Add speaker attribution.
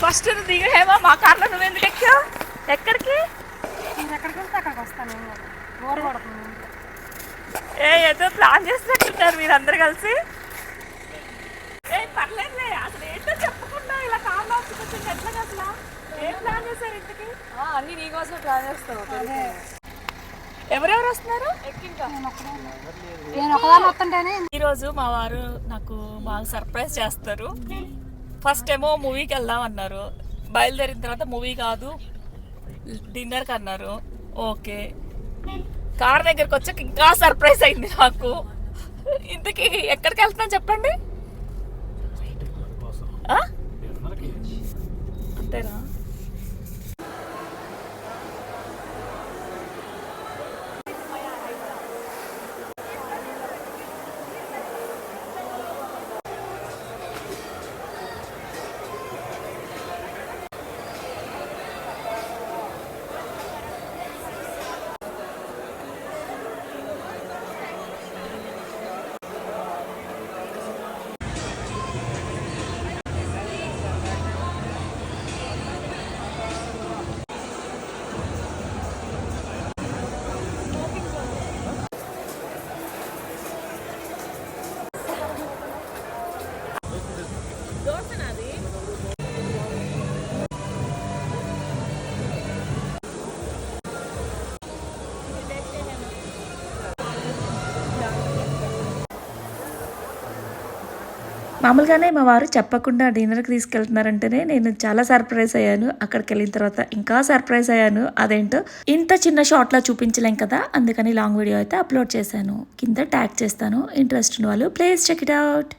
Speaker 1: First దిగేమో మా కార్లో నువ్వు ఎందుకు ఎక్కావు? ఎక్కడికి?
Speaker 2: మీరు ఎక్కడికి వెళ్తే అక్కడికి వస్తాను. బోర్ కొడుతుంది.
Speaker 1: ఏదో ప్లాన్ చేసినట్టున్నారు మీరు అందరు కలిసి. పర్లేదులే, అసలు ఏంటో చెప్పకుండా ఇలా కార్లో వచ్చి ఎట్లా అసలు ఏం ప్లాన్ చేశారు ఇంటికి?
Speaker 2: అన్ని నీకోసం ప్లాన్ చేస్తావు.
Speaker 1: ఎవరెవరు వస్తున్నారు?
Speaker 2: నేను ఒకదాన్ని వస్తుంటేనే.
Speaker 1: ఈరోజు మా వారు నాకు బాగా సర్ప్రైజ్ చేస్తారు. ఫస్ట్ ఏమో మూవీకి వెళ్దాం అన్నారు, బయలుదేరిన తర్వాత మూవీ కాదు డిన్నర్కి అన్నారు. ఓకే, కార్ దగ్గరకు వచ్చాక ఇంకా సర్ప్రైజ్ అయింది నాకు. ఇంతకీ ఎక్కడికి వెళ్తున్నాను చెప్పండి? అంతేనా? మామూలుగానే మా వారు చెప్పకుండా డిన్నర్కి తీసుకెళ్తున్నారంటేనే నేను చాలా సర్ప్రైజ్ అయ్యాను. అక్కడికి వెళ్ళిన తర్వాత ఇంకా సర్ప్రైజ్ అయ్యాను. అదేంటో ఇంత చిన్న షార్ట్లో చూపించలేం కదా, అందుకని లాంగ్ వీడియో అయితే అప్లోడ్ చేశాను. కింద ట్యాగ్ చేస్తాను. ఇంట్రెస్ట్ ఉన్న వాళ్ళు ప్లీజ్ చెక్ ఇట్ అవుట్.